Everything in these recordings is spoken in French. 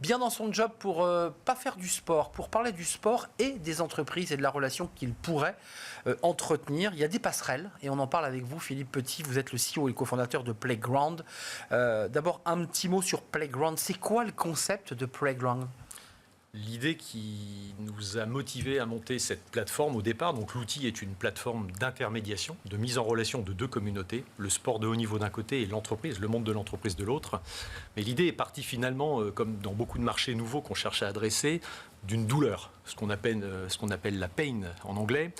bien dans son job pour pas faire du sport, pour parler du sport et des entreprises et de la relation qu'il pourrait entretenir. Il y a des passerelles et on en parle avec vous, Philippe Petit. Vous êtes le CEO et le cofondateur de Playground. D'abord, un petit mot sur Playground. C'est quoi le concept de Playground ? L'idée qui nous a motivés à monter cette plateforme au départ, donc l'outil est une plateforme d'intermédiation, de mise en relation de deux communautés, le sport de haut niveau d'un côté et l'entreprise, le monde de l'entreprise de l'autre. Mais l'idée est partie finalement, comme dans beaucoup de marchés nouveaux qu'on cherche à adresser, d'une douleur, ce qu'on appelle la pain en anglais.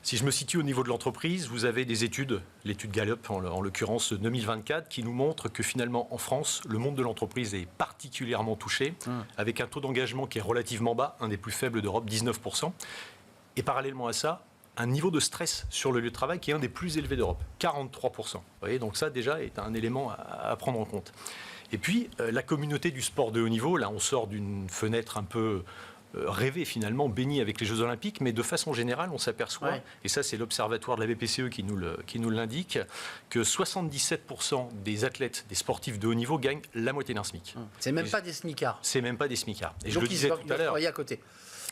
Si je me situe au niveau de l'entreprise, vous avez des études, l'étude Gallup en l'occurrence 2024, qui nous montre que finalement en France, le monde de l'entreprise est particulièrement touché, avec un taux d'engagement qui est relativement bas, un des plus faibles d'Europe, 19%. Et parallèlement à ça, un niveau de stress sur le lieu de travail qui est un des plus élevés d'Europe, 43%. Vous voyez, donc ça déjà est un élément à prendre en compte. Et puis, la communauté du sport de haut niveau, là on sort d'une fenêtre un peu rêver finalement, béni avec les Jeux Olympiques, mais de façon générale, on s'aperçoit, et ça c'est l'Observatoire de la BPCE qui nous l'indique, que 77% des athlètes, des sportifs de haut niveau gagnent la moitié d'un SMIC. C'est même pas des smicards. C'est même pas des smicards. Et Donc je le disais tout à l'heure. À côté.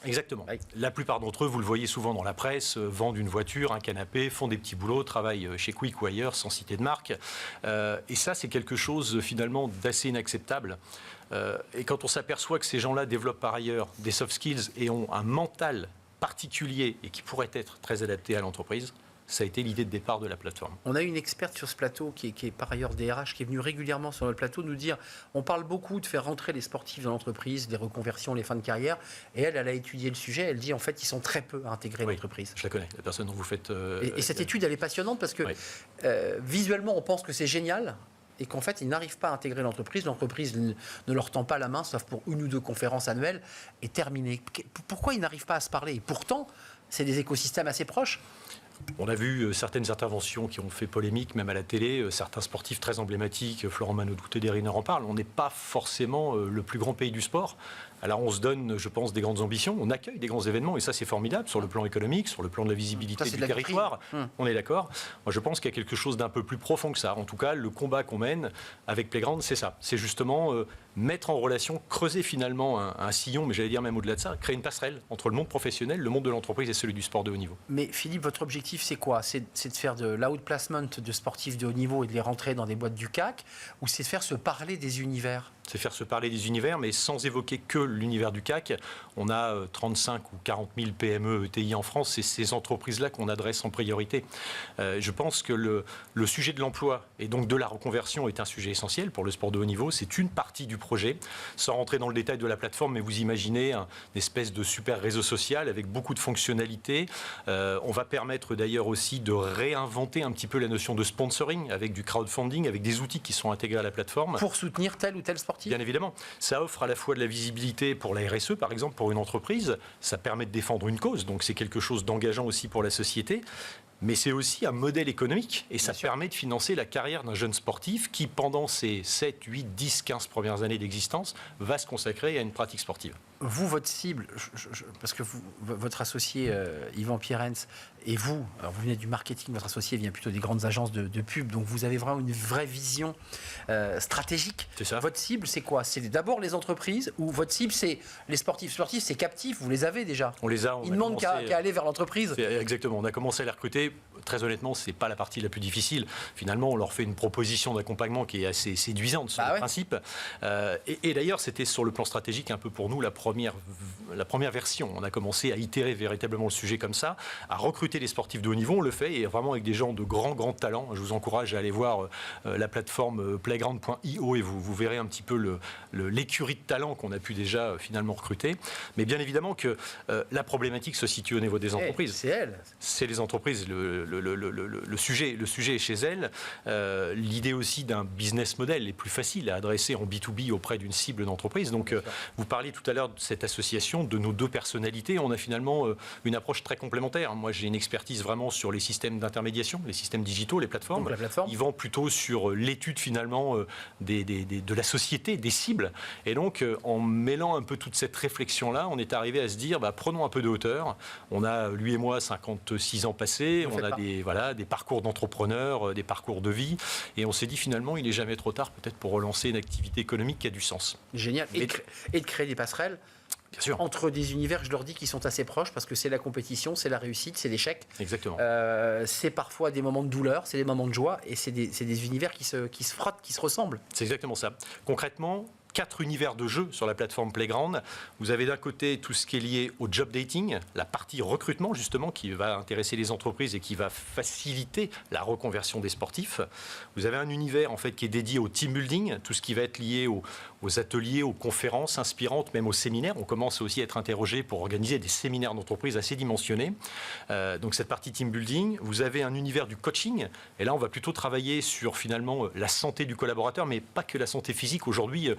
Exactement. La plupart d'entre eux, vous le voyez souvent dans la presse, vendent une voiture, un canapé, font des petits boulots, travaillent chez Quick ou ailleurs, sans citer de marque. Et ça, c'est quelque chose finalement d'assez inacceptable. Et quand on s'aperçoit que ces gens-là développent par ailleurs des soft skills et ont un mental particulier et qui pourrait être très adapté à l'entreprise, ça a été l'idée de départ de la plateforme. On a une experte sur ce plateau qui est par ailleurs DRH, qui est venue régulièrement sur notre plateau nous dire, on parle beaucoup de faire rentrer les sportifs dans l'entreprise, les reconversions, les fins de carrière, et elle a étudié le sujet, elle dit en fait ils sont très peu à intégrer l'entreprise. Je la connais, la personne dont vous faites... Et cette étude elle est passionnante parce que visuellement on pense que c'est génial, et qu'en fait, ils n'arrivent pas à intégrer l'entreprise. L'entreprise ne leur tend pas la main, sauf pour une ou deux conférences annuelles, et terminé. Pourquoi ils n'arrivent pas à se parler ? Et pourtant, c'est des écosystèmes assez proches. On a vu certaines interventions qui ont fait polémique, même à la télé, certains sportifs très emblématiques, Florent Manodou, Teddy Riner en parlent. On n'est pas forcément le plus grand pays du sport. Alors on se donne, je pense, des grandes ambitions, on accueille des grands événements, et ça c'est formidable, sur le plan économique, sur le plan de la visibilité du territoire, on est d'accord. Moi je pense qu'il y a quelque chose d'un peu plus profond que ça. En tout cas, le combat qu'on mène avec Playground, c'est ça. C'est justement mettre en relation, creuser finalement un sillon, mais j'allais dire même au-delà de ça, créer une passerelle entre le monde professionnel, le monde de l'entreprise et celui du sport de haut niveau. Mais Philippe, votre objectif c'est quoi ? C'est de faire de l'outplacement de sportifs de haut niveau et de les rentrer dans des boîtes du CAC, ou c'est de faire se parler des univers ? C'est faire se parler des univers, mais sans évoquer que l'univers du CAC. On a 35 ou 40 000 PME, ETI en France, c'est ces entreprises-là qu'on adresse en priorité. Je pense que le sujet de l'emploi et donc de la reconversion est un sujet essentiel pour le sport de haut niveau. C'est une partie du projet. Sans rentrer dans le détail de la plateforme, mais vous imaginez une espèce de super réseau social avec beaucoup de fonctionnalités. On va permettre d'ailleurs aussi de réinventer un petit peu la notion de sponsoring avec du crowdfunding, avec des outils qui sont intégrés à la plateforme. Pour soutenir tel ou tel sportif ? Bien évidemment. Ça offre à la fois de la visibilité pour la RSE, par exemple, pour une entreprise. Ça permet de défendre une cause, donc c'est quelque chose d'engageant aussi pour la société. Mais c'est aussi un modèle économique et ça permet de financer la carrière d'un jeune sportif qui, pendant ses 7, 8, 10, 15 premières années d'existence, va se consacrer à une pratique sportive. Vous, votre cible, parce que votre associé Yvan Pierrens et vous, alors vous venez du marketing, votre associé vient plutôt des grandes agences de pub, donc vous avez vraiment une vraie vision stratégique. C'est ça. Votre cible, c'est quoi ? C'est d'abord les entreprises ou votre cible, c'est les sportifs ? Sportifs, c'est captif, vous les avez déjà. On les a. Ils ne demandent qu'à aller vers l'entreprise. Exactement. On a commencé à les recruter. Très honnêtement, ce n'est pas la partie la plus difficile. Finalement, on leur fait une proposition d'accompagnement qui est assez séduisante sur le principe. Et d'ailleurs, c'était sur le plan stratégique un peu pour nous la première version. On a commencé à itérer véritablement le sujet comme ça, à recruter les sportifs de haut niveau. On le fait et vraiment avec des gens de grands talents. Je vous encourage à aller voir la plateforme playground.io et vous verrez un petit peu l'écurie de talents qu'on a pu déjà finalement recruter. Mais bien évidemment que la problématique se situe au niveau des entreprises. C'est elles. C'est les entreprises. Le sujet est chez elles. L'idée aussi d'un business model est plus facile à adresser en B2B auprès d'une cible d'entreprise. Donc, vous parliez tout à l'heure de cette association, de nos deux personnalités. On a finalement une approche très complémentaire. Moi, j'ai une expertise vraiment sur les systèmes d'intermédiation, les systèmes digitaux, les plateformes. Donc, la plateforme. Ils vont plutôt sur l'étude finalement de la société, des cibles. Et donc, en mêlant un peu toute cette réflexion-là, on est arrivé à se dire, prenons un peu de hauteur. On a, lui et moi, 56 ans passés. on a des parcours d'entrepreneurs, des parcours de vie. Et on s'est dit finalement, il n'est jamais trop tard peut-être pour relancer une activité économique qui a du sens. Génial. Et de créer des passerelles. Bien sûr. Entre des univers, je leur dis, qui sont assez proches, parce que c'est la compétition, c'est la réussite, c'est l'échec. Exactement. C'est parfois des moments de douleur, c'est des moments de joie, et c'est des univers qui se frottent, qui se ressemblent. C'est exactement ça. Concrètement, 4 univers de jeux sur la plateforme Playground. Vous avez d'un côté tout ce qui est lié au job dating, la partie recrutement justement qui va intéresser les entreprises et qui va faciliter la reconversion des sportifs. Vous avez un univers en fait qui est dédié au team building, tout ce qui va être lié aux ateliers, aux conférences inspirantes, même aux séminaires. On commence aussi à être interrogé pour organiser des séminaires d'entreprise assez dimensionnés. Donc cette partie team building. Vous avez un univers du coaching. Et là, on va plutôt travailler sur finalement la santé du collaborateur, mais pas que la santé physique. Aujourd'hui,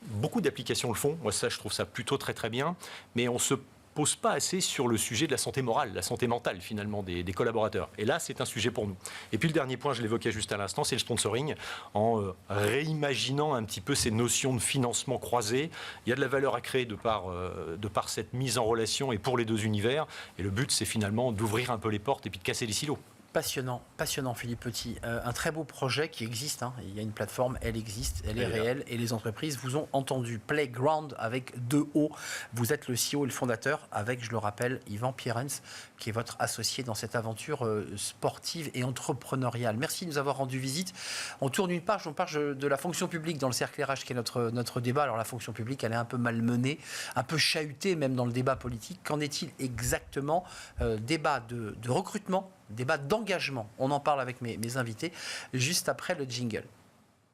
beaucoup d'applications le font. Moi, ça, je trouve ça plutôt très très bien. Mais on se pose pas assez sur le sujet de la santé morale, la santé mentale finalement des collaborateurs. Et là, c'est un sujet pour nous. Et puis le dernier point, je l'évoquais juste à l'instant, c'est le sponsoring, en réimaginant un petit peu ces notions de financement croisé. Il y a de la valeur à créer de par cette mise en relation et pour les deux univers. Et le but, c'est finalement d'ouvrir un peu les portes et puis de casser les silos. Passionnant, passionnant Philippe Petit. Un très beau projet qui existe. Il y a une plateforme, elle existe, elle est réelle et les entreprises vous ont entendu. Playground avec 2 O. Vous êtes le CEO et le fondateur avec, je le rappelle, Yvan Pierrens, qui est votre associé dans cette aventure sportive et entrepreneuriale. Merci de nous avoir rendu visite. On tourne une page, on parle de la fonction publique dans le cercle RH qui est notre débat. Alors la fonction publique, elle est un peu malmenée, un peu chahutée même dans le débat politique. Qu'en est-il exactement? Débat de recrutement, débat d'engagement. On en parle avec mes invités juste après le jingle.